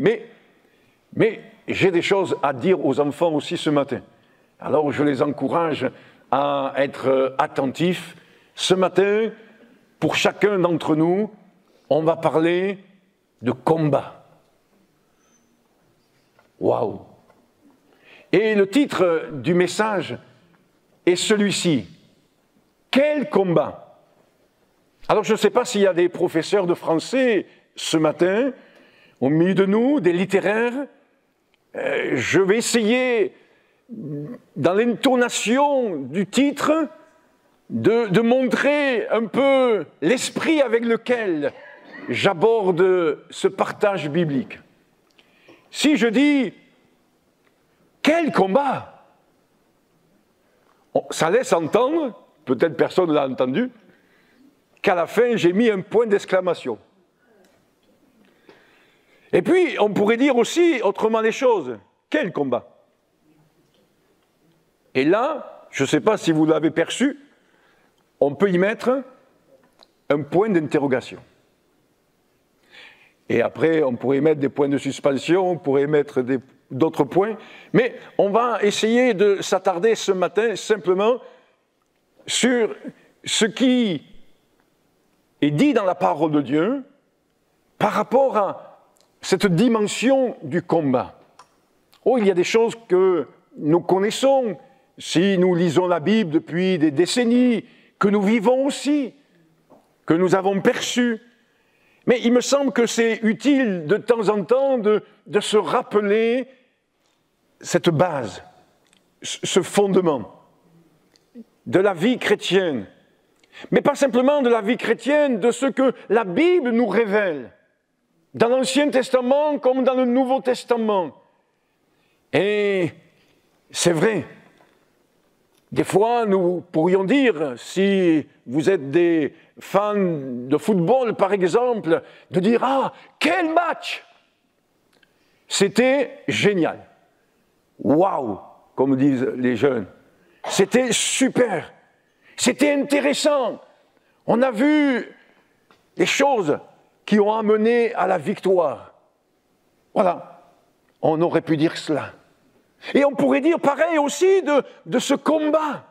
Mais j'ai des choses à dire aux enfants aussi ce matin. Alors je les encourage à être attentifs. Ce matin, pour chacun d'entre nous, on va parler de combat. Waouh! Et le titre du message est celui-ci. Quel combat? Alors je ne sais pas s'il y a des professeurs de français ce matin, au milieu de nous, des littéraires. Je vais essayer, dans l'intonation du titre, de montrer un peu l'esprit avec lequel j'aborde ce partage biblique. Si je dis « Quel combat ?» ça laisse entendre, peut-être personne ne l'a entendu, qu'à la fin j'ai mis un point d'exclamation. Et puis, on pourrait dire aussi autrement les choses. Quel combat? Et là, je ne sais pas si vous l'avez perçu, on peut y mettre un point d'interrogation. Et après, on pourrait mettre des points de suspension, on pourrait mettre d'autres points. Mais on va essayer de s'attarder ce matin simplement sur ce qui est dit dans la parole de Dieu par rapport à cette dimension du combat. Oh, il y a des choses que nous connaissons, si nous lisons la Bible depuis des décennies, que nous vivons aussi, que nous avons perçues. Mais il me semble que c'est utile de temps en temps de se rappeler cette base, ce fondement de la vie chrétienne. Mais pas simplement de la vie chrétienne, de ce que la Bible nous révèle, dans l'Ancien Testament comme dans le Nouveau Testament. Et c'est vrai, des fois nous pourrions dire, si vous êtes des fans de football par exemple, de dire « Ah, quel match ! C'était génial. Waouh !» comme disent les jeunes. C'était super. C'était intéressant. On a vu les choses qui ont amené à la victoire. Voilà, on aurait pu dire cela. Et on pourrait dire pareil aussi de ce combat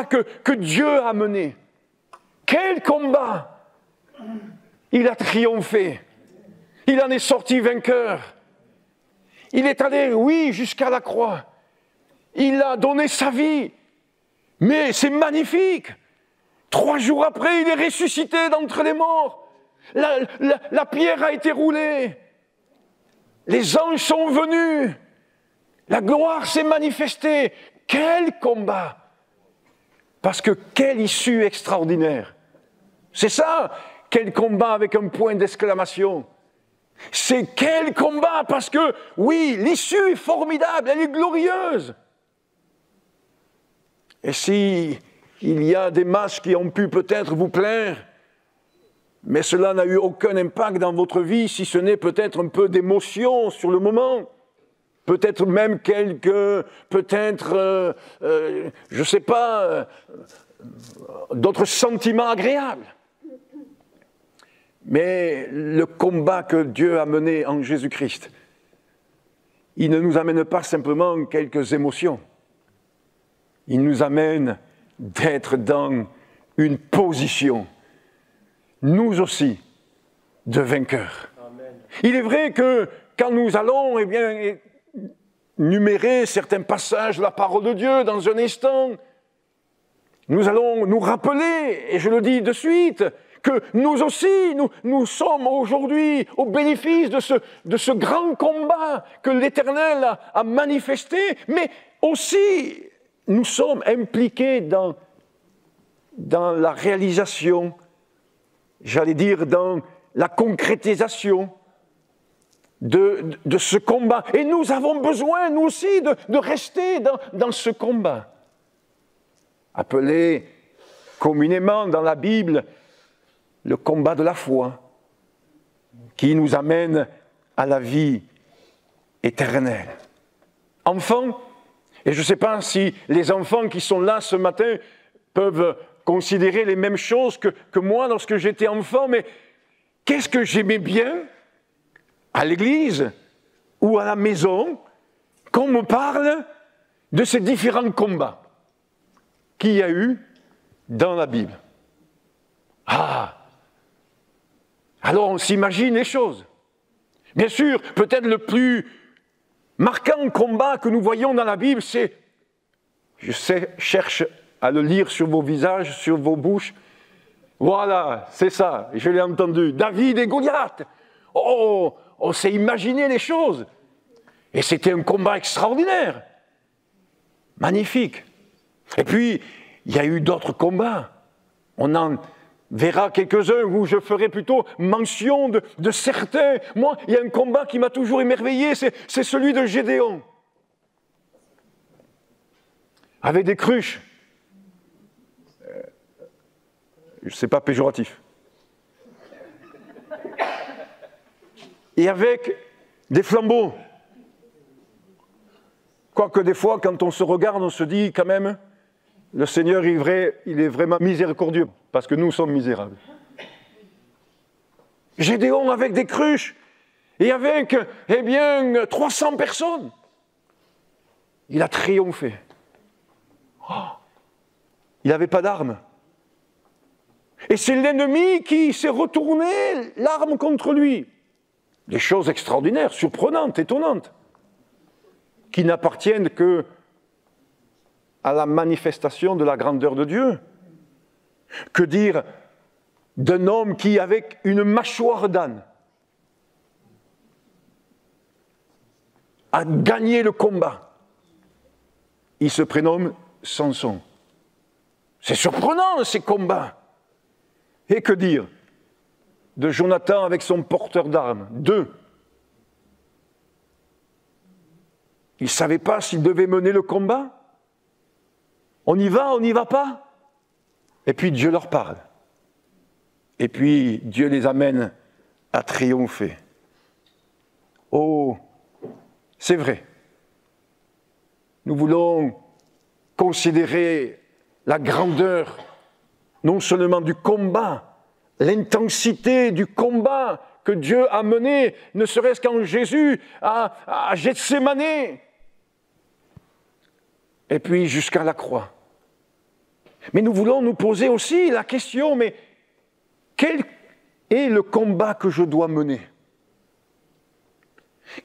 que Dieu a mené. Quel combat! Il a triomphé. Il en est sorti vainqueur. Il est allé, oui, jusqu'à la croix. Il a donné sa vie. Mais c'est magnifique. 3 jours après, il est ressuscité d'entre les morts. La pierre a été roulée. Les anges sont venus. La gloire s'est manifestée. Quel combat! Parce que quelle issue extraordinaire. C'est ça, quel combat avec un point d'exclamation. C'est quel combat parce que, oui, l'issue est formidable, elle est glorieuse. Et si il y a des matchs qui ont pu peut-être vous plaire, mais cela n'a eu aucun impact dans votre vie, si ce n'est peut-être un peu d'émotion sur le moment, peut-être même je ne sais pas, d'autres sentiments agréables. Mais le combat que Dieu a mené en Jésus-Christ, il ne nous amène pas simplement quelques émotions. Il nous amène d'être dans une position, nous aussi, de vainqueurs. Amen. Il est vrai que quand nous allons numérer certains passages de la parole de Dieu dans un instant, nous allons nous rappeler, et je le dis de suite, que nous aussi, nous sommes aujourd'hui au bénéfice de ce grand combat que l'Éternel a manifesté, mais aussi nous sommes impliqués dans la réalisation, j'allais dire dans la concrétisation de ce combat. Et nous avons besoin, nous aussi, de rester dans ce combat. Appelé communément dans la Bible le combat de la foi, qui nous amène à la vie éternelle. Enfants, et je ne sais pas si les enfants qui sont là ce matin peuvent considérer les mêmes choses que moi lorsque j'étais enfant, mais qu'est-ce que j'aimais bien à l'église ou à la maison, qu'on me parle de ces différents combats qu'il y a eu dans la Bible. Ah! Alors on s'imagine les choses. Bien sûr, peut-être le plus marquant combat que nous voyons dans la Bible, c'est, cherche à le lire sur vos visages, sur vos bouches. Voilà, c'est ça, je l'ai entendu. David et Goliath. Oh, on s'est imaginé les choses. Et c'était un combat extraordinaire. Magnifique. Et puis, il y a eu d'autres combats. On en verra quelques-uns où je ferai plutôt mention de certains. Moi, il y a un combat qui m'a toujours émerveillé, c'est celui de Gédéon. Avec des cruches. C'est pas péjoratif. Et avec des flambeaux. Quoique des fois, quand on se regarde, on se dit quand même, le Seigneur, il est vraiment miséricordieux, parce que nous sommes misérables. Gédéon avec des cruches, et avec, 300 personnes. Il a triomphé. Oh, il n'avait pas d'armes. Et c'est l'ennemi qui s'est retourné l'arme contre lui. Des choses extraordinaires, surprenantes, étonnantes, qui n'appartiennent que à la manifestation de la grandeur de Dieu. Que dire d'un homme qui, avec une mâchoire d'âne, a gagné le combat. Il se prénomme Samson. C'est surprenant, ces combats. Et que dire de Jonathan avec son porteur d'armes, 2. Il ne savait pas s'il devait mener le combat. On y va, on n'y va pas. Et puis Dieu leur parle. Et puis Dieu les amène à triompher. Oh, c'est vrai. Nous voulons considérer la grandeur, non seulement du combat, l'intensité du combat que Dieu a mené, ne serait-ce qu'en Jésus, à Gethsémane, et puis jusqu'à la croix. Mais nous voulons nous poser aussi la question, mais quel est le combat que je dois mener?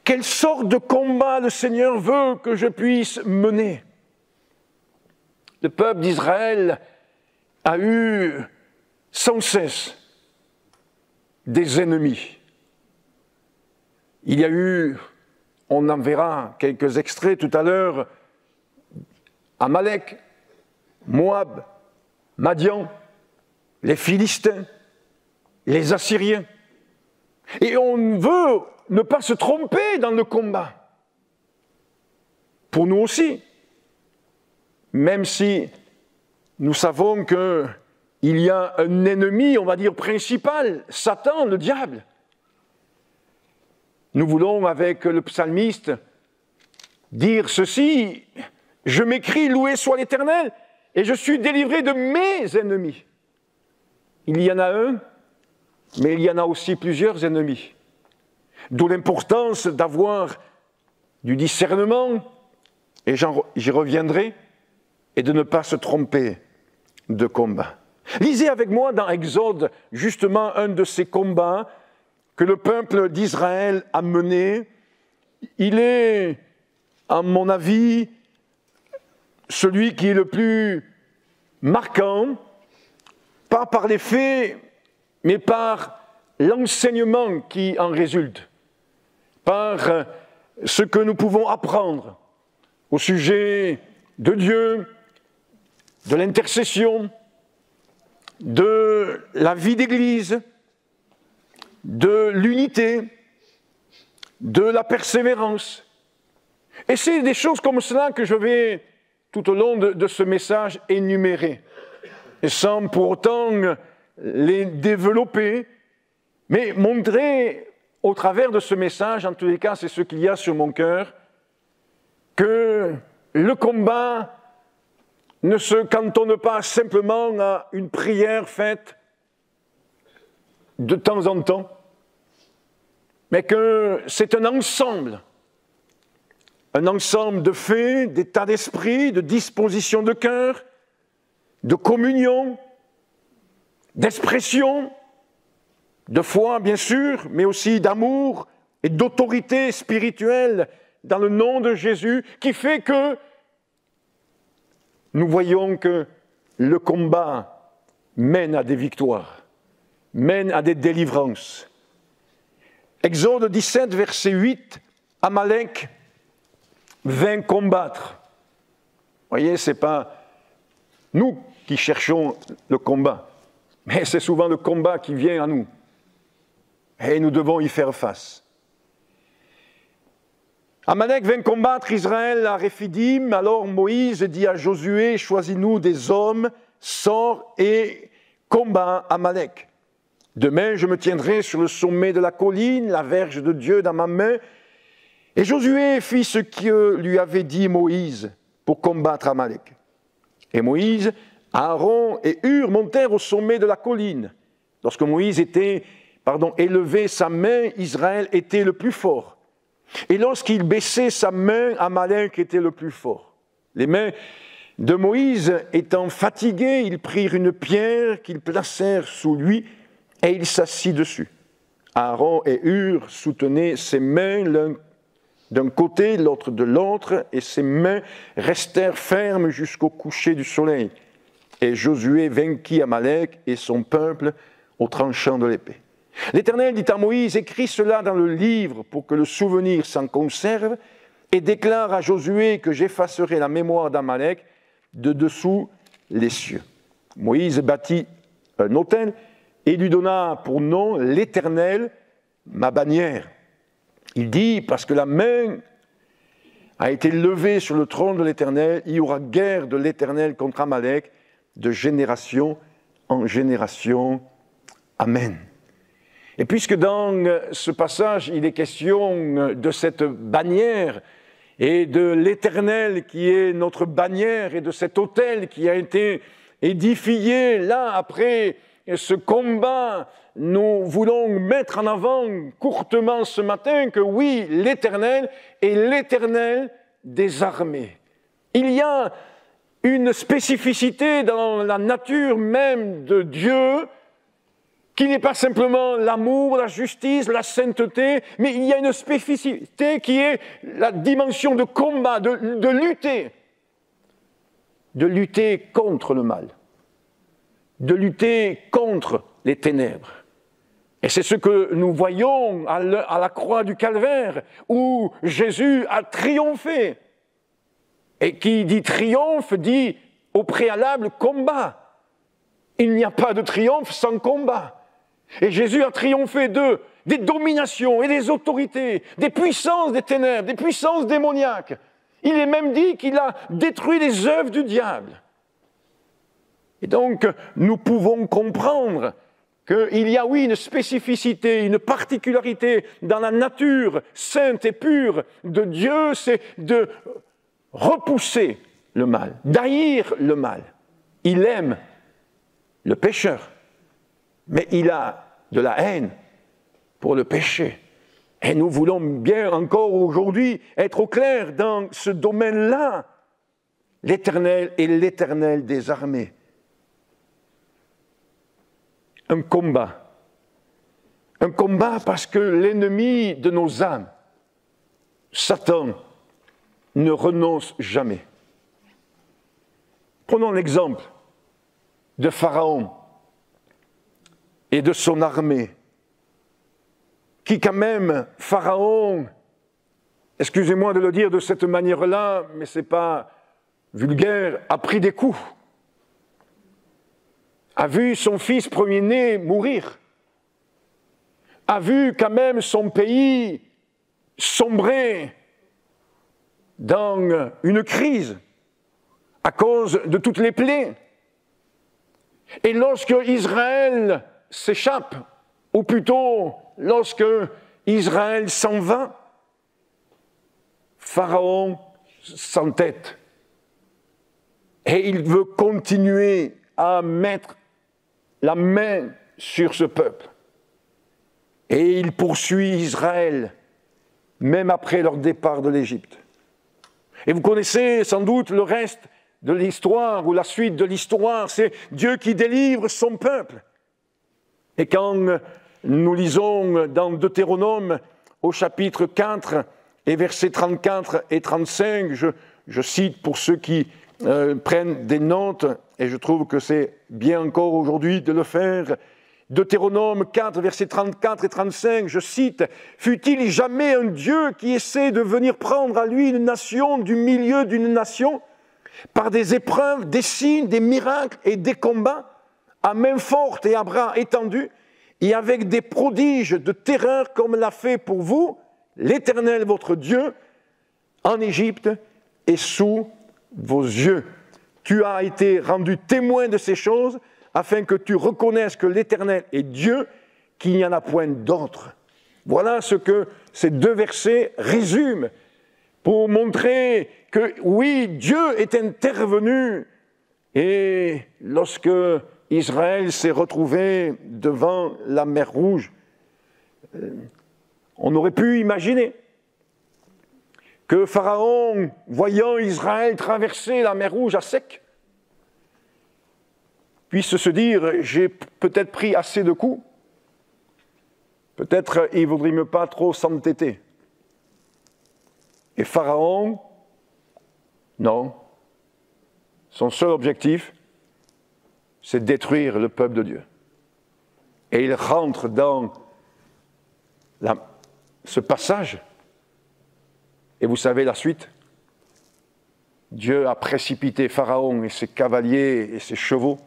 Quelle sorte de combat le Seigneur veut que je puisse mener? Le peuple d'Israël a eu sans cesse des ennemis. Il y a eu, on en verra quelques extraits tout à l'heure, Amalek, Moab, Madian, les Philistins, les Assyriens. Et on veut ne pas se tromper dans le combat. Pour nous aussi. Même si nous savons qu'il y a un ennemi, on va dire, principal, Satan, le diable. Nous voulons, avec le psalmiste, dire ceci: je m'écris, loué soit l'Éternel, et je suis délivré de mes ennemis. Il y en a un, mais il y en a aussi plusieurs ennemis. D'où l'importance d'avoir du discernement, et j'y reviendrai, et de ne pas se tromper de combat. Lisez avec moi dans Exode, justement, un de ces combats que le peuple d'Israël a mené. Il est, à mon avis, celui qui est le plus marquant, pas par les faits, mais par l'enseignement qui en résulte, par ce que nous pouvons apprendre au sujet de Dieu, de l'intercession, de la vie d'Église, de l'unité, de la persévérance. Et c'est des choses comme cela que je vais, tout au long de ce message, énumérer, et sans pour autant les développer, mais montrer au travers de ce message, en tous les cas c'est ce qu'il y a sur mon cœur, que le combat ne se cantonne pas simplement à une prière faite de temps en temps, mais que c'est un ensemble de faits, d'état d'esprit, de disposition de cœur, de communion, d'expression, de foi bien sûr, mais aussi d'amour et d'autorité spirituelle dans le nom de Jésus, qui fait que nous voyons que le combat mène à des victoires, mène à des délivrances. Exode 17, verset 8, Amalek vint combattre. Vous voyez, ce n'est pas nous qui cherchons le combat, mais c'est souvent le combat qui vient à nous. Et nous devons y faire face. Amalek vint combattre Israël à Réphidim. Alors Moïse dit à Josué, choisis-nous des hommes, sors et combat Amalek. Demain, je me tiendrai sur le sommet de la colline, la verge de Dieu dans ma main. Et Josué fit ce que lui avait dit Moïse pour combattre Amalek. Et Moïse, Aaron et Hur montèrent au sommet de la colline. Lorsque Moïse élevait sa main, Israël était le plus fort. Et lorsqu'il baissait sa main, Amalek était le plus fort. Les mains de Moïse étant fatiguées, ils prirent une pierre qu'ils placèrent sous lui et il s'assit dessus. Aaron et Hur soutenaient ses mains l'un d'un côté, l'autre de l'autre, et ses mains restèrent fermes jusqu'au coucher du soleil. Et Josué vainquit Amalek et son peuple au tranchant de l'épée. L'Éternel dit à Moïse, écris cela dans le livre pour que le souvenir s'en conserve, et déclare à Josué que j'effacerai la mémoire d'Amalek de dessous les cieux. Moïse bâtit un autel et lui donna pour nom l'Éternel, ma bannière. Il dit, parce que la main a été levée sur le trône de l'Éternel, il y aura guerre de l'Éternel contre Amalek de génération en génération. Amen. Et puisque dans ce passage, il est question de cette bannière et de l'Éternel qui est notre bannière et de cet autel qui a été édifié là après ce combat, nous voulons mettre en avant courtement ce matin que oui, l'Éternel est l'Éternel des armées. Il y a une spécificité dans la nature même de Dieu qui n'est pas simplement l'amour, la justice, la sainteté, mais il y a une spécificité qui est la dimension de combat, de lutter contre le mal, de lutter contre les ténèbres. Et c'est ce que nous voyons à la croix du Calvaire, où Jésus a triomphé. Et qui dit triomphe, dit au préalable combat. Il n'y a pas de triomphe sans combat. Et Jésus a triomphé des dominations et des autorités, des puissances des ténèbres, des puissances démoniaques. Il est même dit qu'il a détruit les œuvres du diable. Et donc, nous pouvons comprendre qu'il y a, oui, une spécificité, une particularité dans la nature sainte et pure de Dieu, c'est de repousser le mal, d'haïr le mal. Il aime le pécheur, mais il a de la haine pour le péché. Et nous voulons bien encore aujourd'hui être au clair dans ce domaine-là. L'Éternel est l'Éternel des armées. Un combat parce que l'ennemi de nos âmes, Satan, ne renonce jamais. Prenons l'exemple de Pharaon et de son armée, qui quand même, Pharaon, excusez-moi de le dire de cette manière-là, mais ce n'est pas vulgaire, a pris des coups, a vu son fils premier-né mourir, a vu quand même son pays sombrer dans une crise à cause de toutes les plaies. Et lorsque Israël s'échappe, ou plutôt lorsque Israël s'en va, Pharaon s'entête. Et il veut continuer à mettre la main sur ce peuple. Et il poursuit Israël, même après leur départ de l'Égypte. Et vous connaissez sans doute le reste de l'histoire, ou la suite de l'histoire, c'est Dieu qui délivre son peuple. Et quand nous lisons dans Deutéronome, au chapitre 4, et versets 34 et 35, je cite pour ceux qui prennent des notes, et je trouve que c'est bien encore aujourd'hui de le faire. Deutéronome 4, versets 34 et 35, je cite, « Fut-il jamais un Dieu qui essaie de venir prendre à lui une nation du milieu d'une nation par des épreuves, des signes, des miracles et des combats, à main forte et à bras étendus, et avec des prodiges de terreur comme l'a fait pour vous, l'Éternel votre Dieu, en Égypte et sous vos yeux. Tu as été rendu témoin de ces choses, afin que tu reconnaisses que l'Éternel est Dieu, qu'il n'y en a point d'autre. » Voilà ce que ces deux versets résument pour montrer que oui, Dieu est intervenu. Et lorsque Israël s'est retrouvé devant la mer Rouge, on aurait pu imaginer que Pharaon, voyant Israël traverser la mer Rouge à sec, puisse se dire, j'ai peut-être pris assez de coups, peut-être il ne vaudrait mieux pas trop s'entêter. Et Pharaon, non, son seul objectif, c'est détruire le peuple de Dieu. Et il rentre dans ce passage, et vous savez la suite. Dieu a précipité Pharaon et ses cavaliers et ses chevaux,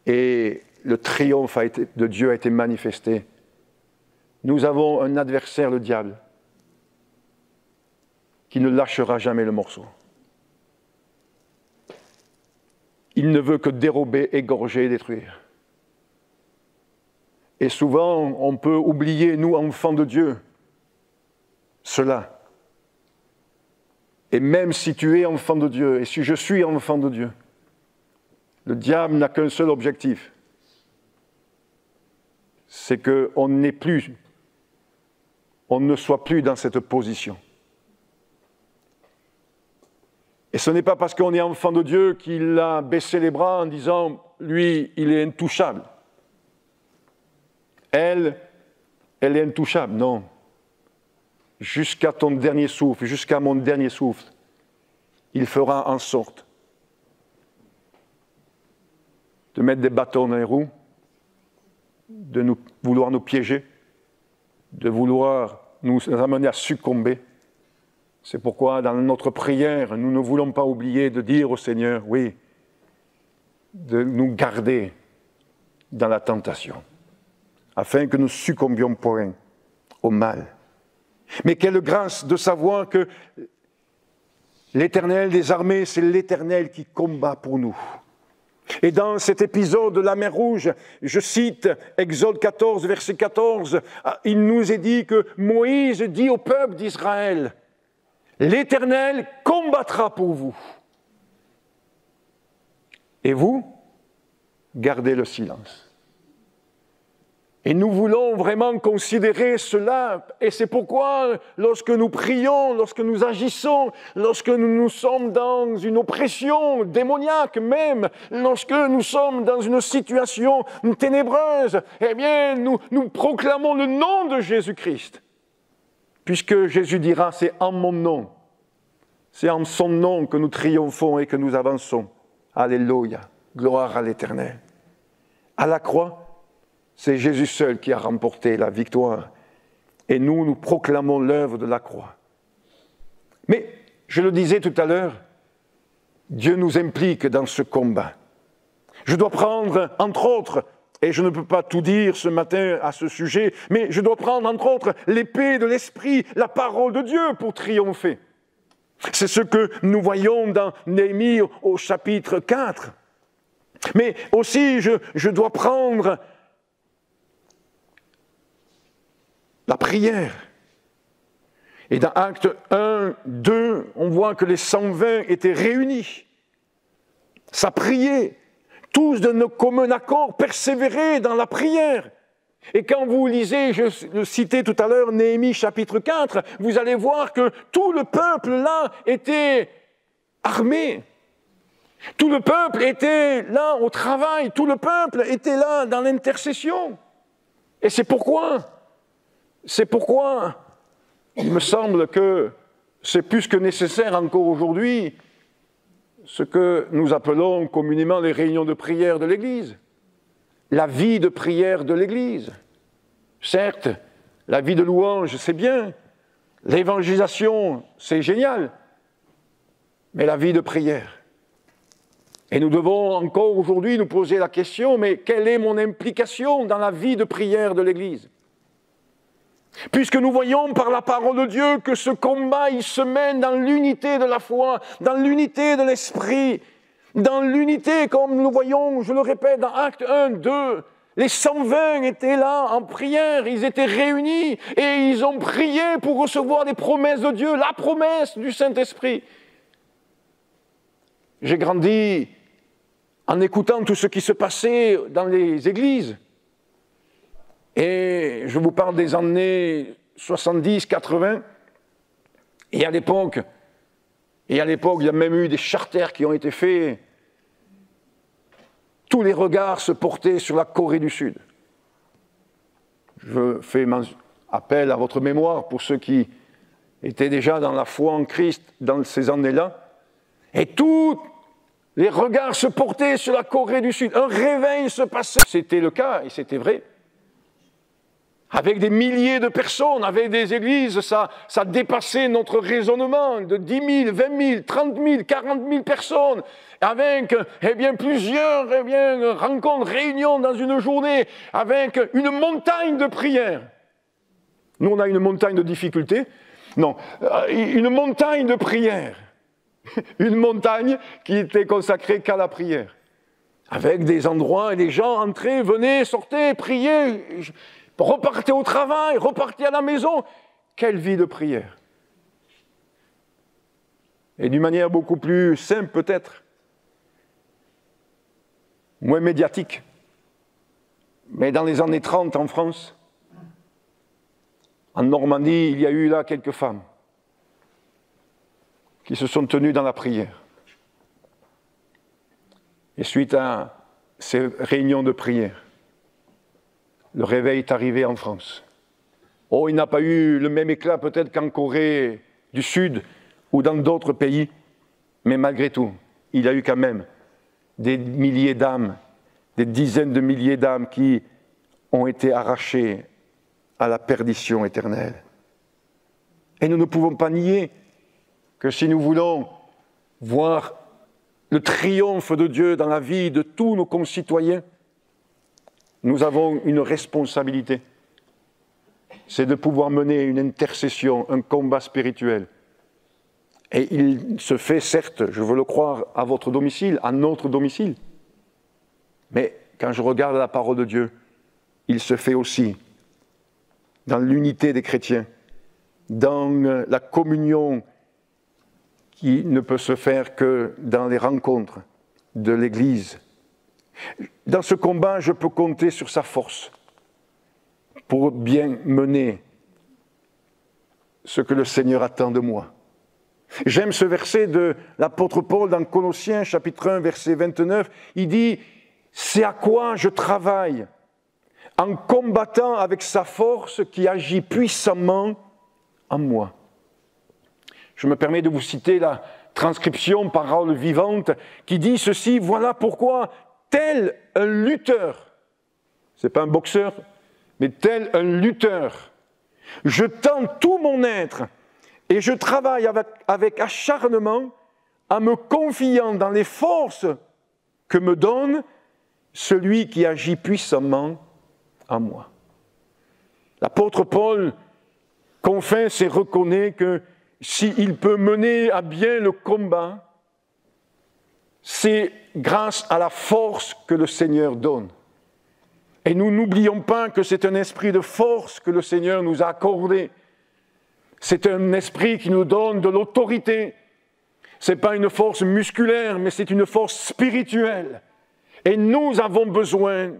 et le triomphe de Dieu a été manifesté. Nous avons un adversaire, le diable, qui ne lâchera jamais le morceau. Il ne veut que dérober, égorger et détruire. Et souvent, on peut oublier, nous, enfants de Dieu, cela. Et même si tu es enfant de Dieu, et si je suis enfant de Dieu, le diable n'a qu'un seul objectif, c'est qu'on ne soit plus dans cette position. Et ce n'est pas parce qu'on est enfant de Dieu qu'il a baissé les bras en disant « lui, il est intouchable ». Elle est intouchable, non. Jusqu'à ton dernier souffle, jusqu'à mon dernier souffle, il fera en sorte de mettre des bâtons dans les roues, de vouloir nous piéger, de vouloir nous amener à succomber. C'est pourquoi dans notre prière, nous ne voulons pas oublier de dire au Seigneur, oui, de nous garder dans la tentation, afin que nous succombions point au mal. Mais quelle grâce de savoir que l'Éternel des armées, c'est l'Éternel qui combat pour nous. Et dans cet épisode de la mer Rouge, je cite Exode 14, verset 14, il nous est dit que Moïse dit au peuple d'Israël, « L'Éternel combattra pour vous. Et vous, gardez le silence. » Et nous voulons vraiment considérer cela, et c'est pourquoi lorsque nous prions, lorsque nous agissons, lorsque nous sommes dans une oppression démoniaque même, lorsque nous sommes dans une situation ténébreuse, eh bien nous proclamons le nom de Jésus-Christ. Puisque Jésus dira, c'est en mon nom, c'est en son nom que nous triomphons et que nous avançons. Alléluia, gloire à l'Éternel. À la croix, c'est Jésus seul qui a remporté la victoire. Et nous proclamons l'œuvre de la croix. Mais, je le disais tout à l'heure, Dieu nous implique dans ce combat. Je dois prendre, entre autres, et je ne peux pas tout dire ce matin à ce sujet, mais je dois prendre, entre autres, l'épée de l'Esprit, la parole de Dieu pour triompher. C'est ce que nous voyons dans Néhémie au chapitre 4. Mais aussi, je dois prendre la prière. Et dans Actes 1, 2, on voit que les 120 étaient réunis. Ça priait. Tous d'un commun accord persévéraient dans la prière. Et quand vous lisez, je le citais tout à l'heure, Néhémie chapitre 4, vous allez voir que tout le peuple là était armé. Tout le peuple était là au travail, tout le peuple était là dans l'intercession. Et c'est pourquoi il me semble que c'est plus que nécessaire encore aujourd'hui ce que nous appelons communément les réunions de prière de l'Église. La vie de prière de l'Église. Certes, la vie de louange, c'est bien. L'évangélisation, c'est génial. Mais la vie de prière. Et nous devons encore aujourd'hui nous poser la question, mais quelle est mon implication dans la vie de prière de l'Église ? Puisque nous voyons par la parole de Dieu que ce combat, il se mène dans l'unité de la foi, dans l'unité de l'esprit, dans l'unité, comme nous voyons, je le répète, dans Actes 1, 2, les 120 étaient là en prière, ils étaient réunis et ils ont prié pour recevoir les promesses de Dieu, la promesse du Saint-Esprit. J'ai grandi en écoutant tout ce qui se passait dans les églises. Et je vous parle des années 70, 80. Et à l'époque, il y a même eu des charters qui ont été faits. Tous les regards se portaient sur la Corée du Sud. Je fais appel à votre mémoire pour ceux qui étaient déjà dans la foi en Christ dans ces années-là. Et tous les regards se portaient sur la Corée du Sud. Un réveil se passait. C'était le cas et c'était vrai. Avec des milliers de personnes, avec des églises, ça dépassait notre raisonnement de 10 000, 20 000, 30 000, 40 000 personnes, avec plusieurs rencontres, réunions dans une journée, avec une montagne de prières. Nous, on a une montagne de difficultés. Non, une montagne de prières. Une montagne qui était consacrée qu'à la prière. Avec des endroits et des gens entraient, venaient, sortaient, priaient, repartaient au travail, repartaient à la maison. Quelle vie de prière! Et d'une manière beaucoup plus simple peut-être, moins médiatique. Mais dans les années 30 en France, en Normandie, il y a eu là quelques femmes qui se sont tenues dans la prière. Et suite à ces réunions de prière, le réveil est arrivé en France. Oh, il n'a pas eu le même éclat peut-être qu'en Corée du Sud ou dans d'autres pays, mais malgré tout, il y a eu quand même des milliers d'âmes, des dizaines de milliers d'âmes qui ont été arrachées à la perdition éternelle. Et nous ne pouvons pas nier que si nous voulons voir le triomphe de Dieu dans la vie de tous nos concitoyens, nous avons une responsabilité. C'est de pouvoir mener une intercession, un combat spirituel. Et il se fait, certes, je veux le croire, à votre domicile, à notre domicile. Mais quand je regarde la parole de Dieu, il se fait aussi dans l'unité des chrétiens, dans la communion qui ne peut se faire que dans les rencontres de l'Église. Dans ce combat, je peux compter sur sa force pour bien mener ce que le Seigneur attend de moi. J'aime ce verset de l'apôtre Paul dans Colossiens, chapitre 1, verset 29. Il dit « C'est à quoi je travaille en combattant avec sa force qui agit puissamment en moi. » Je me permets de vous citer la transcription parole vivante qui dit ceci, voilà pourquoi, tel un lutteur, ce n'est pas un boxeur, mais tel un lutteur, je tends tout mon être et je travaille avec acharnement en me confiant dans les forces que me donne celui qui agit puissamment en moi. L'apôtre Paul confesse et reconnaît que s'il peut mener à bien le combat, c'est grâce à la force que le Seigneur donne. Et nous n'oublions pas que c'est un esprit de force que le Seigneur nous a accordé. C'est un esprit qui nous donne de l'autorité. Ce n'est pas une force musculaire, mais c'est une force spirituelle. Et nous avons besoin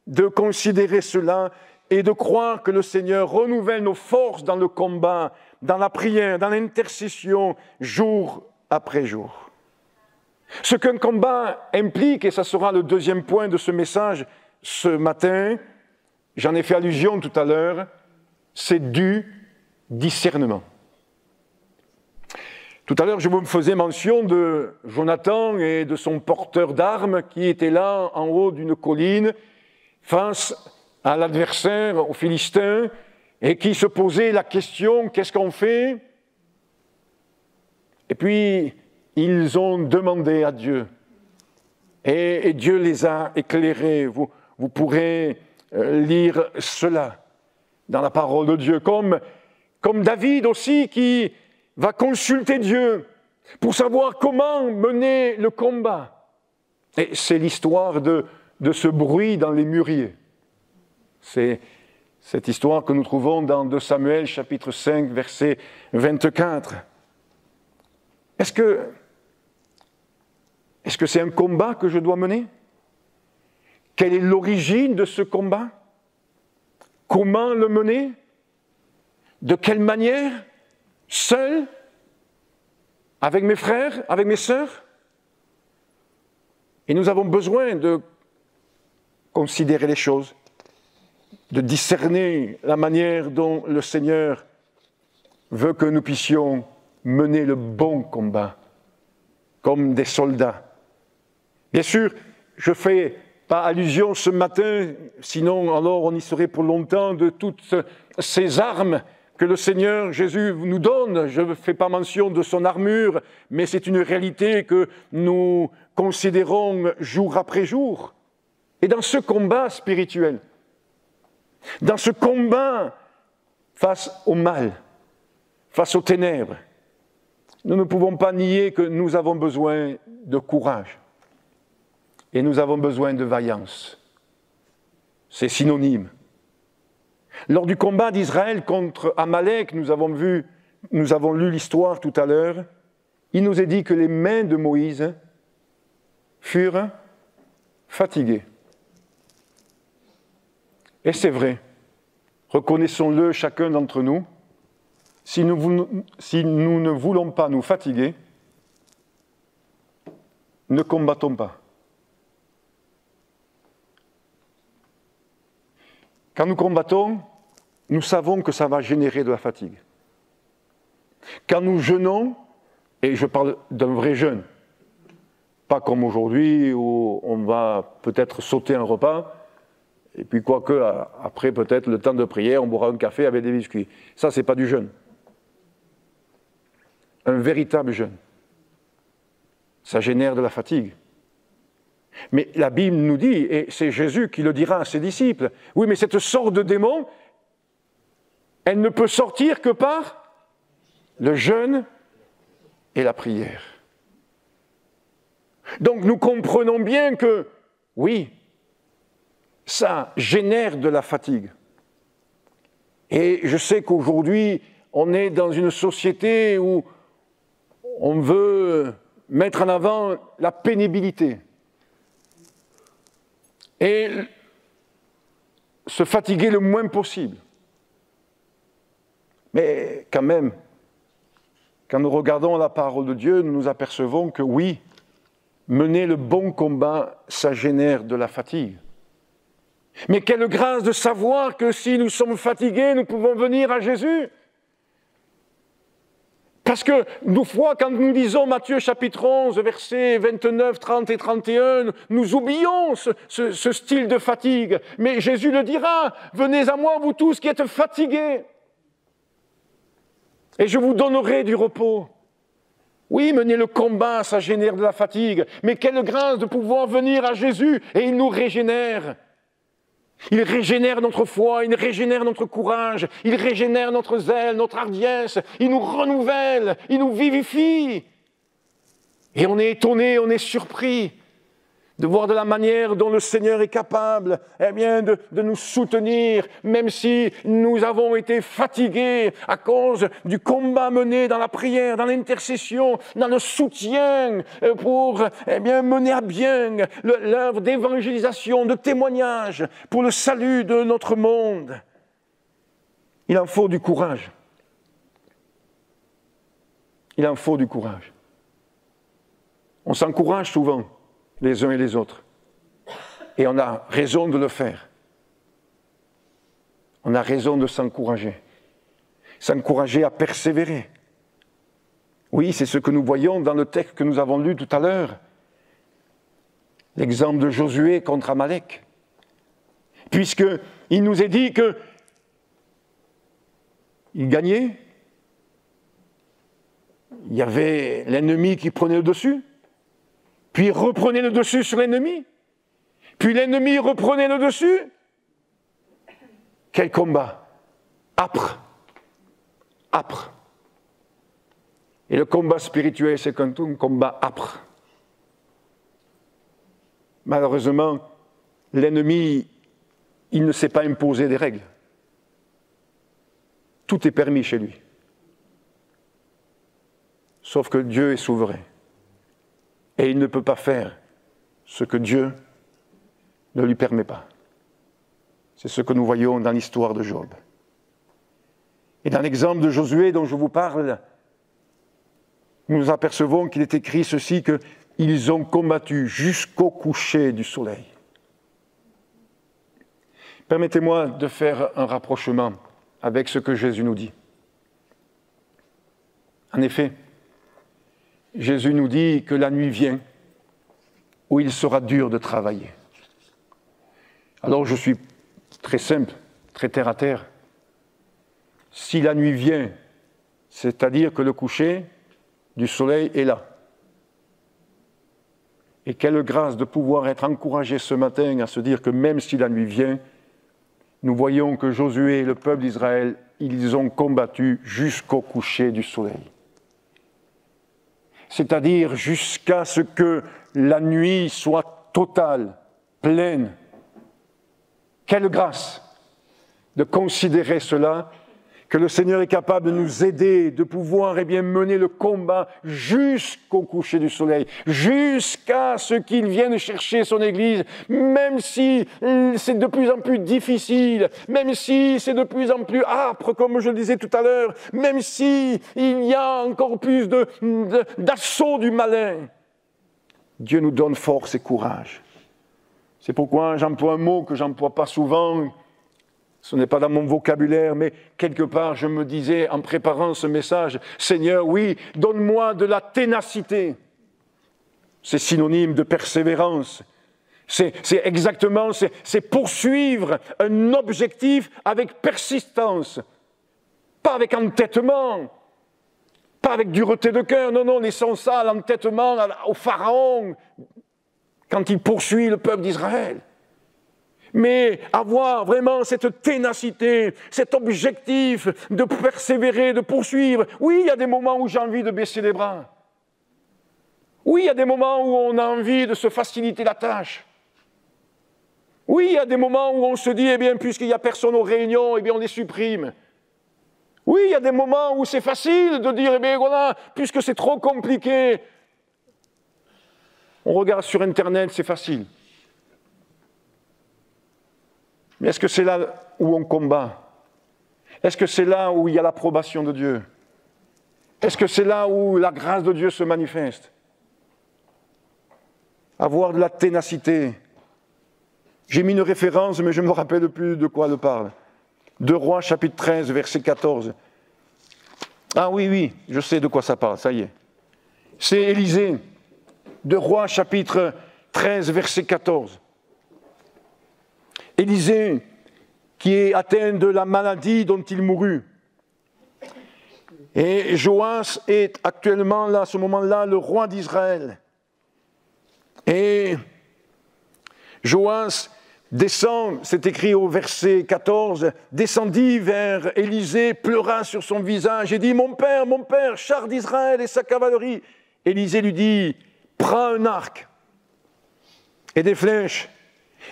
de considérer cela et de croire que le Seigneur renouvelle nos forces dans le combat, dans la prière, dans l'intercession, jour après jour. Ce qu'un combat implique, et ça sera le deuxième point de ce message ce matin, j'en ai fait allusion tout à l'heure, c'est du discernement. Tout à l'heure, je vous faisais mention de Jonathan et de son porteur d'armes qui était là en haut d'une colline face à l'adversaire, aux Philistins, et qui se posait la question, qu'est-ce qu'on fait? Et puis, ils ont demandé à Dieu. Et Dieu les a éclairés. Vous pourrez lire cela dans la parole de Dieu, comme David aussi qui va consulter Dieu pour savoir comment mener le combat. Et c'est l'histoire de ce bruit dans les mûriers. C'est cette histoire que nous trouvons dans 2 Samuel, chapitre 5, verset 24. Est-ce que c'est un combat que je dois mener? Quelle est l'origine de ce combat? Comment le mener? De quelle manière? Seul? Avec mes frères? Avec mes sœurs? Et nous avons besoin de considérer les choses, de discerner la manière dont le Seigneur veut que nous puissions mener le bon combat, comme des soldats. Bien sûr, je ne fais pas allusion ce matin, sinon alors on y serait pour longtemps, de toutes ces armes que le Seigneur Jésus nous donne. Je ne fais pas mention de son armure, mais c'est une réalité que nous considérons jour après jour. Et dans ce combat spirituel, dans ce combat face au mal, face aux ténèbres, nous ne pouvons pas nier que nous avons besoin de courage et nous avons besoin de vaillance. C'est synonyme. Lors du combat d'Israël contre Amalek, nous avons lu l'histoire tout à l'heure, il nous est dit que les mains de Moïse furent fatiguées. Et c'est vrai, reconnaissons-le chacun d'entre nous, si nous ne voulons pas nous fatiguer, ne combattons pas. Quand nous combattons, nous savons que ça va générer de la fatigue. Quand nous jeûnons, et je parle d'un vrai jeûne, pas comme aujourd'hui où on va peut-être sauter un repas, et puis quoique après peut-être le temps de prière, on boira un café avec des biscuits. Ça, c'est pas du jeûne. Un véritable jeûne. Ça génère de la fatigue. Mais la Bible nous dit, et c'est Jésus qui le dira à ses disciples, oui, mais cette sorte de démon, elle ne peut sortir que par le jeûne et la prière. Donc nous comprenons bien que, oui, ça génère de la fatigue. Et je sais qu'aujourd'hui, on est dans une société où on veut mettre en avant la pénibilité. Et se fatiguer le moins possible. Mais quand même, quand nous regardons la parole de Dieu, nous nous apercevons que oui, mener le bon combat, ça génère de la fatigue. Mais quelle grâce de savoir que si nous sommes fatigués, nous pouvons venir à Jésus. Parce que, nous fois, quand nous lisons Matthieu chapitre 11, versets 29, 30 et 31, nous oublions ce style de fatigue. Mais Jésus le dira, « Venez à moi, vous tous qui êtes fatigués, et je vous donnerai du repos. » Oui, mener le combat, ça génère de la fatigue. Mais quelle grâce de pouvoir venir à Jésus, et il nous régénère. Il régénère notre foi, il régénère notre courage, il régénère notre zèle, notre hardiesse, il nous renouvelle, il nous vivifie. Et on est étonné, on est surpris de voir de la manière dont le Seigneur est capable de nous soutenir, même si nous avons été fatigués à cause du combat mené dans la prière, dans l'intercession, dans le soutien pour mener à bien l'œuvre d'évangélisation, de témoignage pour le salut de notre monde. Il en faut du courage. Il en faut du courage. On s'encourage souvent les uns et les autres. Et on a raison de le faire. On a raison de s'encourager. S'encourager à persévérer. Oui, c'est ce que nous voyons dans le texte que nous avons lu tout à l'heure. L'exemple de Josué contre Amalek. Puisqu'il nous est dit qu'il gagnait. Il y avait l'ennemi qui prenait le dessus. Puis il reprenait le dessus sur l'ennemi. Puis l'ennemi reprenait le dessus. Quel combat âpre. Âpre. Et le combat spirituel, c'est un combat âpre. Malheureusement, l'ennemi, il ne sait pas imposer des règles. Tout est permis chez lui. Sauf que Dieu est souverain. Et il ne peut pas faire ce que Dieu ne lui permet pas. C'est ce que nous voyons dans l'histoire de Job. Et dans l'exemple de Josué dont je vous parle, nous apercevons qu'il est écrit ceci, qu'ils ont combattu jusqu'au coucher du soleil. Permettez-moi de faire un rapprochement avec ce que Jésus nous dit. En effet, Jésus nous dit que la nuit vient où il sera dur de travailler. Alors je suis très simple, très terre à terre. Si la nuit vient, c'est-à-dire que le coucher du soleil est là. Et quelle grâce de pouvoir être encouragé ce matin à se dire que même si la nuit vient, nous voyons que Josué et le peuple d'Israël, ils ont combattu jusqu'au coucher du soleil. C'est-à-dire jusqu'à ce que la nuit soit totale, pleine. Quelle grâce de considérer cela, que le Seigneur est capable de nous aider, de pouvoir mener le combat jusqu'au coucher du soleil, jusqu'à ce qu'il vienne chercher son Église, même si c'est de plus en plus difficile, même si c'est de plus en plus âpre, comme je le disais tout à l'heure, même si il y a encore plus d'assaut du malin. Dieu nous donne force et courage. C'est pourquoi j'emploie un mot que je n'emploie pas souvent. Ce n'est pas dans mon vocabulaire, mais quelque part, je me disais en préparant ce message, Seigneur, oui, donne-moi de la ténacité. C'est synonyme de persévérance. C'est poursuivre un objectif avec persistance, pas avec entêtement, pas avec dureté de cœur. Non, laissons ça, l'entêtement au Pharaon, quand il poursuit le peuple d'Israël. Mais avoir vraiment cette ténacité, cet objectif de persévérer, de poursuivre. Oui, il y a des moments où j'ai envie de baisser les bras. Oui, il y a des moments où on a envie de se faciliter la tâche. Oui, il y a des moments où on se dit, puisqu'il n'y a personne aux réunions, on les supprime. Oui, il y a des moments où c'est facile de dire, voilà, puisque c'est trop compliqué. On regarde sur Internet, c'est facile. Mais est-ce que c'est là où on combat? Est-ce que c'est là où il y a l'approbation de Dieu? Est-ce que c'est là où la grâce de Dieu se manifeste? Avoir de la ténacité. J'ai mis une référence, mais je ne me rappelle plus de quoi elle parle. 2 Rois, chapitre 13, verset 14. Ah oui, je sais de quoi ça parle, ça y est. C'est Élisée. 2 Rois, chapitre 13, verset 14. Élisée, qui est atteint de la maladie dont il mourut. Et Joas est actuellement, là, à ce moment-là, le roi d'Israël. Et Joas descend, c'est écrit au verset 14, descendit vers Élisée, pleura sur son visage et dit « Mon père, char d'Israël et sa cavalerie !» Élisée lui dit « Prends un arc. » et des flèches.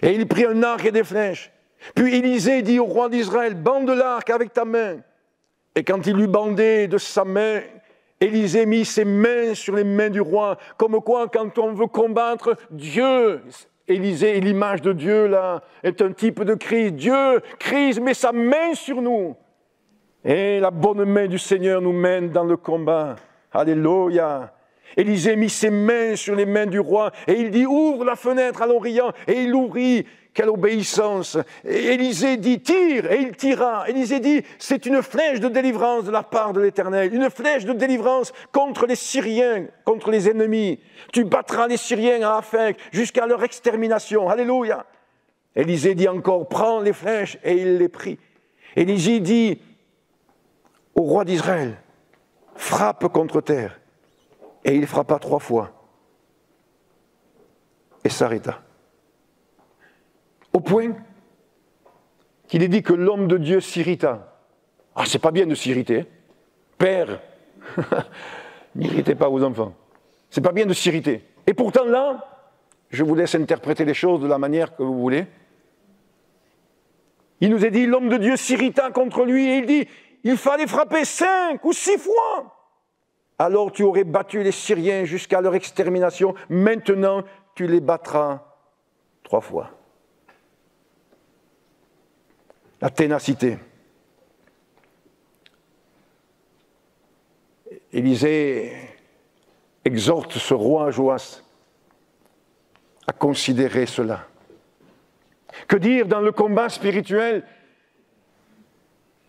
Et il prit un arc et des flèches. Puis Élisée dit au roi d'Israël, bande l'arc avec ta main. Et quand il l'eut bandé de sa main, Élisée mit ses mains sur les mains du roi. Comme quoi, quand on veut combattre Dieu, Élisée est l'image de Dieu là, est un type de Christ. Dieu, Christ met sa main sur nous. Et la bonne main du Seigneur nous mène dans le combat. Alléluia. Élisée mit ses mains sur les mains du roi et il dit, ouvre la fenêtre à l'Orient. Et il l'ouvrit. Quelle obéissance. Et Élisée dit, tire, et il tira. Élisée dit, c'est une flèche de délivrance de la part de l'Éternel, une flèche de délivrance contre les Syriens, contre les ennemis. Tu battras les Syriens à Aphek jusqu'à leur extermination. Alléluia. Élisée dit encore, prends les flèches, et il les prit. Élisée dit au roi d'Israël, frappe contre terre. Et il frappa 3 fois. Et s'arrêta. Au point qu'il est dit que l'homme de Dieu s'irrita. Ah, c'est pas bien de s'irriter. Père, n'irritez pas vos enfants. C'est pas bien de s'irriter. Et pourtant là, je vous laisse interpréter les choses de la manière que vous voulez. Il nous est dit, l'homme de Dieu s'irrita contre lui et il dit, il fallait frapper 5 ou 6 fois. Alors tu aurais battu les Syriens jusqu'à leur extermination. Maintenant, tu les battras 3 fois. La ténacité. Élisée exhorte ce roi Joas à considérer cela. Que dire dans le combat spirituel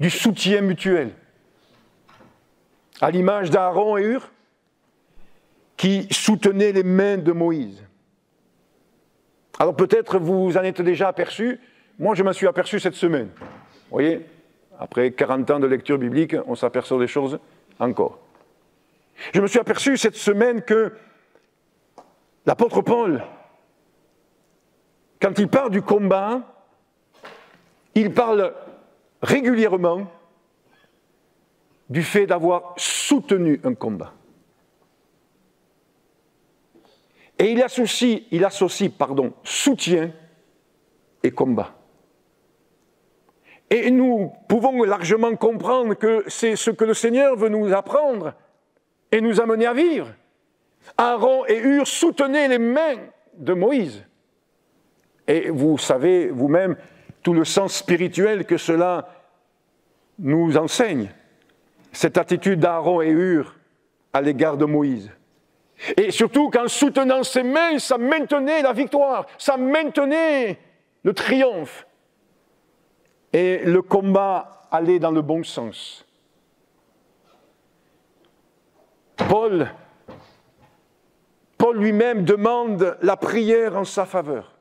du soutien mutuel, à l'image d'Aaron et Hur, qui soutenaient les mains de Moïse. Alors peut-être vous en êtes déjà aperçu, moi je m'en suis aperçu cette semaine. Vous voyez, après 40 ans de lecture biblique, on s'aperçoit des choses encore. Je me suis aperçu cette semaine que l'apôtre Paul, quand il parle du combat, il parle régulièrement du fait d'avoir soutenu un combat. Et il associe soutien et combat. Et nous pouvons largement comprendre que c'est ce que le Seigneur veut nous apprendre et nous amener à vivre. Aaron et Hur soutenaient les mains de Moïse. Et vous savez vous-même tout le sens spirituel que cela nous enseigne. Cette attitude d'Aaron et Hur à l'égard de Moïse. Et surtout qu'en soutenant ses mains, ça maintenait la victoire, ça maintenait le triomphe. Et le combat allait dans le bon sens. Paul lui-même demande la prière en sa faveur.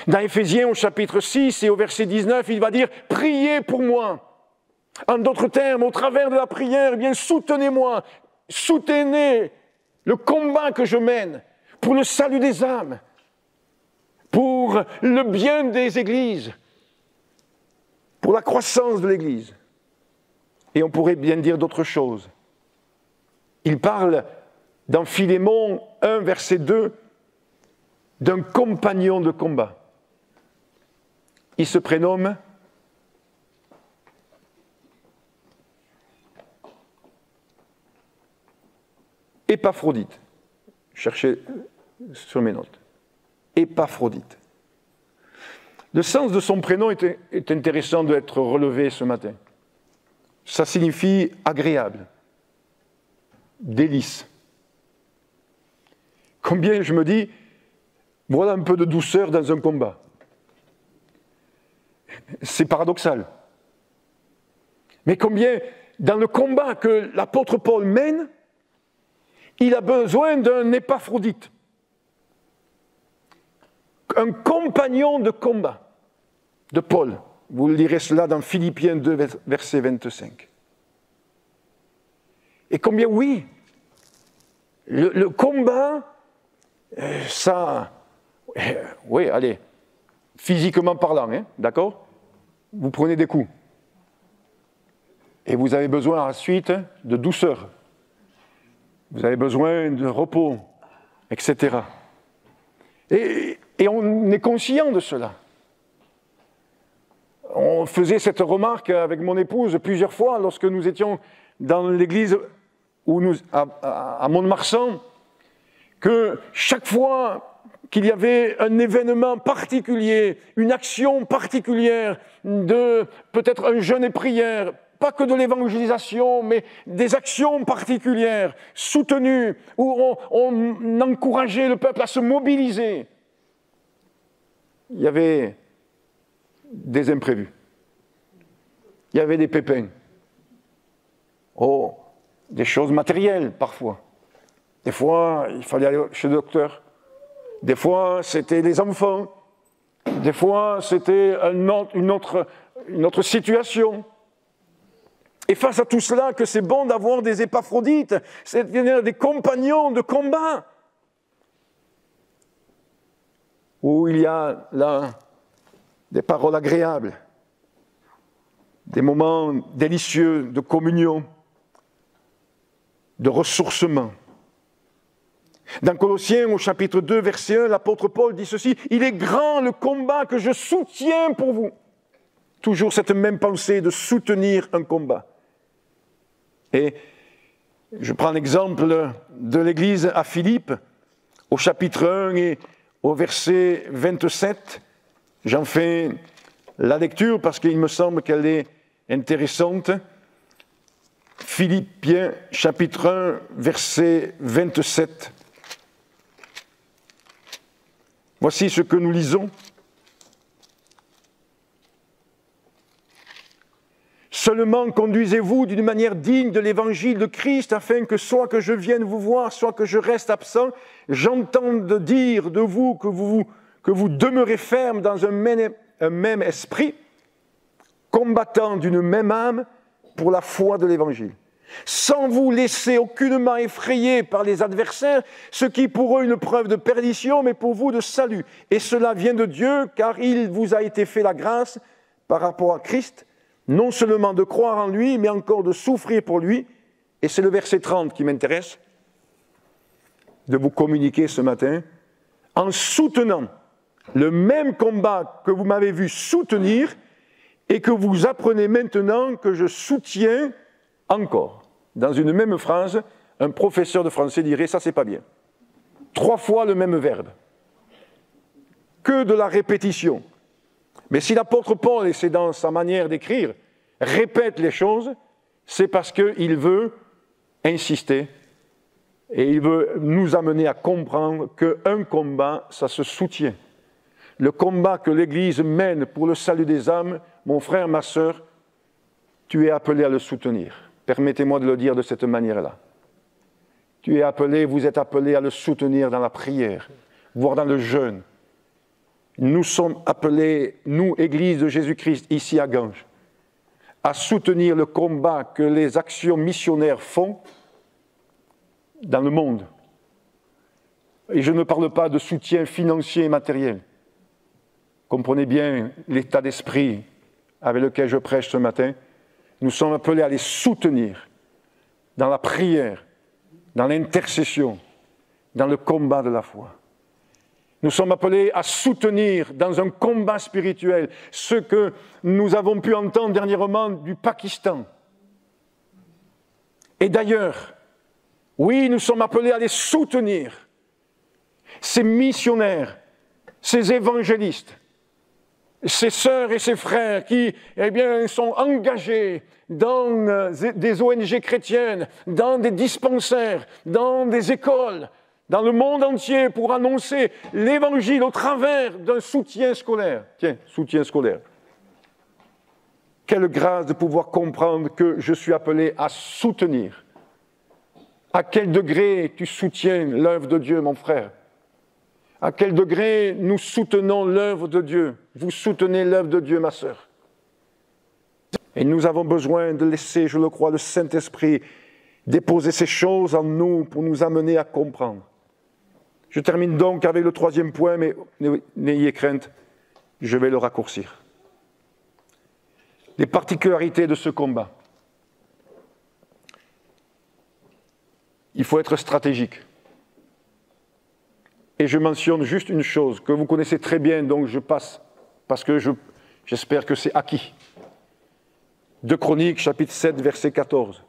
Dans Éphésiens au chapitre 6 et au verset 19, il va dire « Priez pour moi ». En d'autres termes, au travers de la prière, eh bien, soutenez-moi, soutenez le combat que je mène pour le salut des âmes, pour le bien des églises, pour la croissance de l'Église. Et on pourrait bien dire d'autres choses. Il parle dans Philémon 1, verset 2, d'un compagnon de combat. Il se prénomme Épaphrodite. Cherchez sur mes notes. Épaphrodite. Le sens de son prénom est intéressant d'être relevé ce matin. Ça signifie agréable, délice. Combien je me dis, voilà un peu de douceur dans un combat. C'est paradoxal. Mais combien, dans le combat que l'apôtre Paul mène, il a besoin d'un Épaphrodite, un compagnon de combat de Paul. Vous lirez cela dans Philippiens 2, verset 25. Et combien, oui, le combat, ça, oui, allez, physiquement parlant, hein, d'accord? Vous prenez des coups. Et vous avez besoin ensuite de douceur. Vous avez besoin de repos, etc. Et on est conscient de cela. On faisait cette remarque avec mon épouse plusieurs fois lorsque nous étions dans l'église à Mont-de-Marsan, que chaque fois qu'il y avait un événement particulier, une action particulière, peut-être un jeûne et prière, pas que de l'évangélisation, mais des actions particulières, soutenues, où on encourageait le peuple à se mobiliser, il y avait des imprévus. Il y avait des pépins. Des choses matérielles parfois. Des fois, il fallait aller chez le docteur. Des fois, c'était les enfants. Des fois, c'était une autre situation. Et face à tout cela, que c'est bon d'avoir des épaphrodite, c'est-à-dire des compagnons de combat. Où il y a là des paroles agréables, des moments délicieux de communion, de ressourcement. Dans Colossiens, au chapitre 2, verset 1, l'apôtre Paul dit ceci, « Il est grand le combat que je soutiens pour vous. » Toujours cette même pensée de soutenir un combat. Et je prends l'exemple de l'église à Philippe, au chapitre 1 et au verset 27. J'en fais la lecture parce qu'il me semble qu'elle est intéressante. Philippiens, chapitre 1, verset 27. Voici ce que nous lisons. Seulement conduisez-vous d'une manière digne de l'évangile de Christ, afin que soit que je vienne vous voir, soit que je reste absent, j'entende dire de vous que vous demeurez ferme dans un même esprit, combattant d'une même âme pour la foi de l'évangile, sans vous laisser aucunement effrayer par les adversaires, ce qui pour eux est une preuve de perdition, mais pour vous de salut. Et cela vient de Dieu, car il vous a été fait la grâce par rapport à Christ, non seulement de croire en lui, mais encore de souffrir pour lui. Et c'est le verset 30 qui m'intéresse de vous communiquer ce matin, en soutenant le même combat que vous m'avez vu soutenir et que vous apprenez maintenant que je soutiens encore. Dans une même phrase, un professeur de français dirait « ça c'est pas bien ». 3 fois le même verbe. Que de la répétition. Mais si l'apôtre Paul, et c'est dans sa manière d'écrire, répète les choses, c'est parce qu'il veut insister et il veut nous amener à comprendre qu'un combat, ça se soutient. Le combat que l'Église mène pour le salut des âmes, mon frère, ma sœur, tu es appelé à le soutenir. Permettez-moi de le dire de cette manière-là. Tu es appelé, vous êtes appelé à le soutenir dans la prière, voire dans le jeûne. Nous sommes appelés, nous, Église de Jésus-Christ, ici à Ganges, à soutenir le combat que les actions missionnaires font dans le monde. Et je ne parle pas de soutien financier et matériel. Comprenez bien l'état d'esprit avec lequel je prêche ce matin. Nous sommes appelés à les soutenir dans la prière, dans l'intercession, dans le combat de la foi. Nous sommes appelés à soutenir dans un combat spirituel ce que nous avons pu entendre dernièrement du Pakistan. Et d'ailleurs, oui, nous sommes appelés à les soutenir, ces missionnaires, ces évangélistes, ces sœurs et ces frères qui, sont engagés dans des ONG chrétiennes, dans des dispensaires, dans des écoles, dans le monde entier pour annoncer l'évangile au travers d'un soutien scolaire. Tiens, soutien scolaire. Quelle grâce de pouvoir comprendre que je suis appelé à soutenir. À quel degré tu soutiens l'œuvre de Dieu, mon frère? À quel degré nous soutenons l'œuvre de Dieu? Vous soutenez l'œuvre de Dieu, ma sœur. Et nous avons besoin de laisser, je le crois, le Saint-Esprit déposer ces choses en nous pour nous amener à comprendre. Je termine donc avec le 3e point, mais n'ayez crainte, je vais le raccourcir. Les particularités de ce combat. Il faut être stratégique. et je mentionne juste une chose que vous connaissez très bien, donc je passe, parce que j'espère que c'est acquis. 2 Chroniques, chapitre 7, verset 14.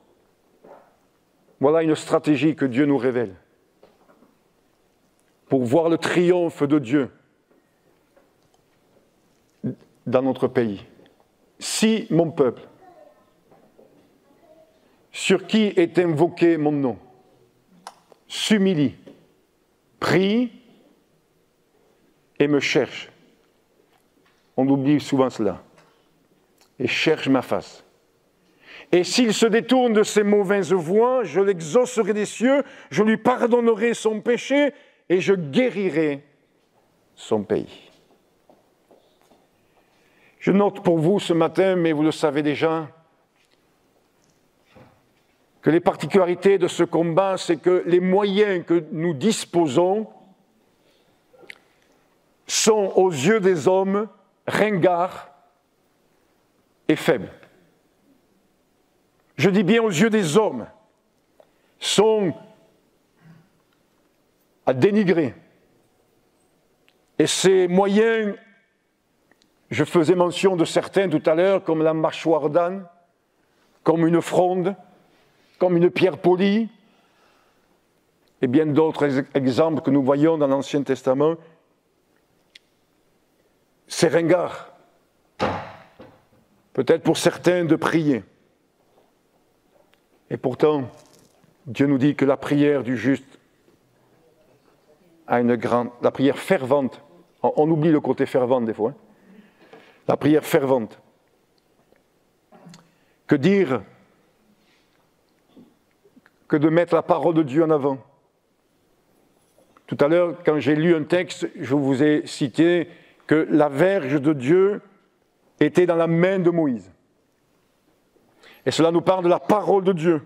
Voilà une stratégie que Dieu nous révèle pour voir le triomphe de Dieu dans notre pays. Si mon peuple, sur qui est invoqué mon nom, s'humilie, prie et me cherche, on oublie souvent cela, et cherche ma face. Et s'il se détourne de ses mauvaises voies, je l'exaucerai des cieux, je lui pardonnerai son péché et je guérirai son pays. Je note pour vous ce matin, mais vous le savez déjà, que les particularités de ce combat, c'est que les moyens que nous disposons sont aux yeux des hommes ringards et faibles. Je dis bien aux yeux des hommes, sont à dénigrer. Et ces moyens, je faisais mention de certains tout à l'heure, comme la mâchoire d'âne, comme une fronde, comme une pierre polie, et bien d'autres exemples que nous voyons dans l'Ancien Testament, c'est ringard. Peut-être pour certains de prier. Et pourtant, Dieu nous dit que la prière du juste a la prière fervente, on oublie le côté fervent des fois, la prière fervente. Que dire que de mettre la parole de Dieu en avant? Tout à l'heure, quand j'ai lu un texte, je vous ai cité que la verge de Dieu était dans la main de Moïse. Et cela nous parle de la parole de Dieu.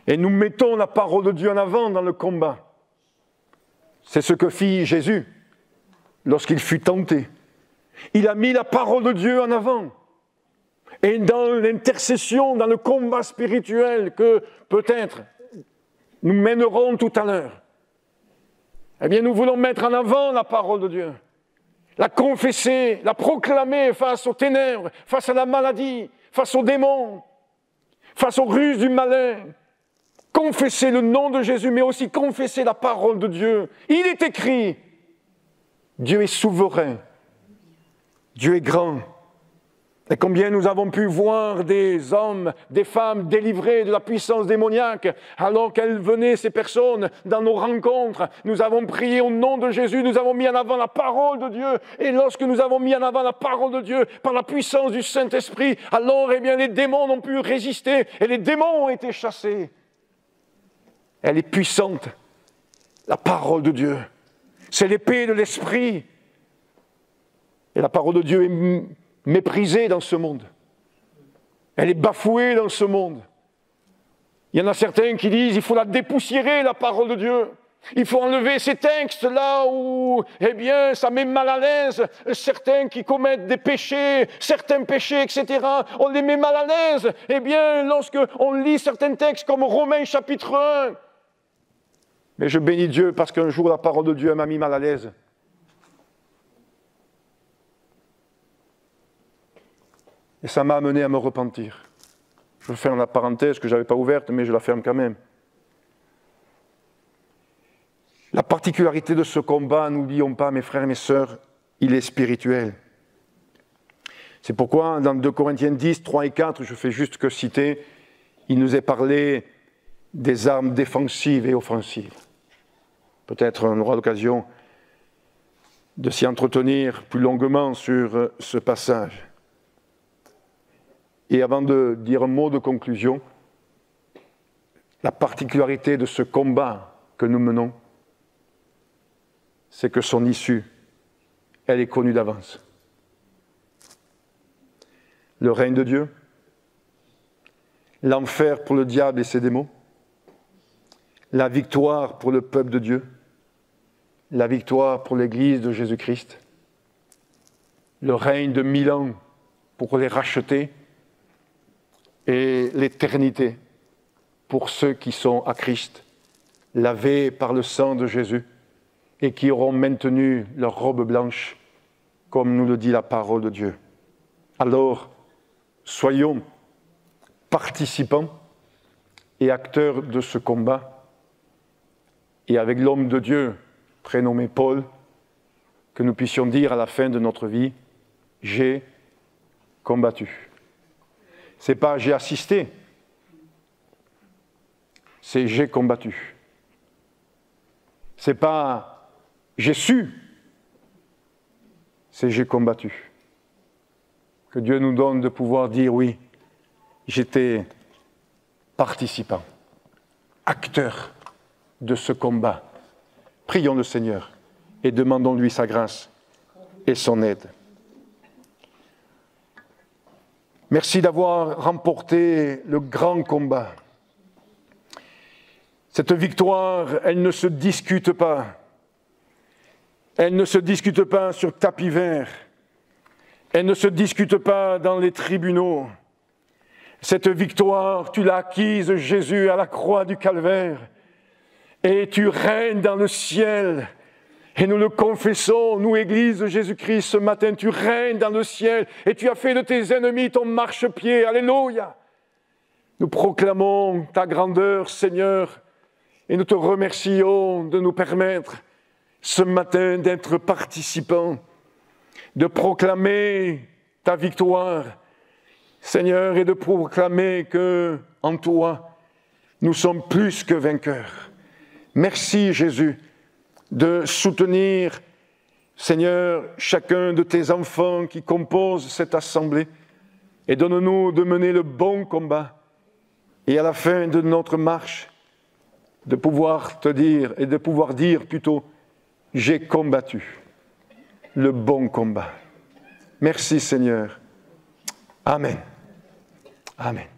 Et nous mettons la parole de Dieu en avant dans le combat. C'est ce que fit Jésus lorsqu'il fut tenté. Il a mis la parole de Dieu en avant. Et dans l'intercession, dans le combat spirituel que peut-être nous mènerons tout à l'heure, eh bien nous voulons mettre en avant la parole de Dieu. La confesser, la proclamer face aux ténèbres, face à la maladie, face aux démons, face aux ruses du malin. Confesser le nom de Jésus, mais aussi confesser la parole de Dieu. Il est écrit, Dieu est souverain, Dieu est grand. Et combien nous avons pu voir des hommes, des femmes délivrés de la puissance démoniaque, alors qu'elles venaient, ces personnes, dans nos rencontres. Nous avons prié au nom de Jésus, nous avons mis en avant la parole de Dieu. Et lorsque nous avons mis en avant la parole de Dieu, par la puissance du Saint-Esprit, alors, eh bien, les démons n'ont pu résister et les démons ont été chassés. Elle est puissante, la parole de Dieu. C'est l'épée de l'Esprit. Et la parole de Dieu est méprisée dans ce monde. Elle est bafouée dans ce monde. Il y en a certains qui disent qu'il faut la dépoussiérer, la parole de Dieu. Il faut enlever ces textes là où, eh bien, ça met mal à l'aise certains qui commettent des péchés, certains péchés, etc. On les met mal à l'aise. Eh bien, lorsque on lit certains textes comme Romains chapitre 1, mais je bénis Dieu parce qu'un jour la parole de Dieu m'a mis mal à l'aise. Et ça m'a amené à me repentir. Je ferme la parenthèse que je n'avais pas ouverte, mais je la ferme quand même. La particularité de ce combat, n'oublions pas, mes frères et mes sœurs, il est spirituel. C'est pourquoi, dans 2 Corinthiens 10, 3 et 4, je fais juste que citer, il nous est parlé des armes défensives et offensives. Peut-être on aura l'occasion de s'y entretenir plus longuement sur ce passage. Et avant de dire un mot de conclusion, la particularité de ce combat que nous menons, c'est que son issue, elle est connue d'avance. Le règne de Dieu, l'enfer pour le diable et ses démons, la victoire pour le peuple de Dieu, la victoire pour l'Église de Jésus-Christ, le règne de 1000 ans pour les racheter, et l'éternité pour ceux qui sont à Christ, lavés par le sang de Jésus et qui auront maintenu leur robe blanche, comme nous le dit la parole de Dieu. Alors, soyons participants et acteurs de ce combat, et avec l'homme de Dieu, prénommé Paul, que nous puissions dire à la fin de notre vie, « J'ai combattu ». Ce n'est pas « j'ai assisté », c'est « j'ai combattu ». Ce n'est pas « j'ai su », c'est « j'ai combattu ». Que Dieu nous donne de pouvoir dire « oui, j'étais participant, acteur de ce combat ». Prions le Seigneur et demandons-lui sa grâce et son aide. Merci d'avoir remporté le grand combat. Cette victoire, elle ne se discute pas. Elle ne se discute pas sur tapis vert. Elle ne se discute pas dans les tribunaux. Cette victoire, tu l'as acquise, Jésus, à la croix du Calvaire. Et tu règnes dans le ciel. Et nous le confessons, nous, Église de Jésus-Christ, ce matin, tu règnes dans le ciel et tu as fait de tes ennemis ton marchepied. Alléluia! Nous proclamons ta grandeur, Seigneur, et nous te remercions de nous permettre ce matin d'être participants, de proclamer ta victoire, Seigneur, et de proclamer que en toi, nous sommes plus que vainqueurs. Merci, Jésus, de soutenir, Seigneur, chacun de tes enfants qui composent cette assemblée et donne-nous de mener le bon combat et à la fin de notre marche, de pouvoir te dire et de pouvoir dire plutôt « j'ai combattu le bon combat ». Merci Seigneur. Amen. Amen.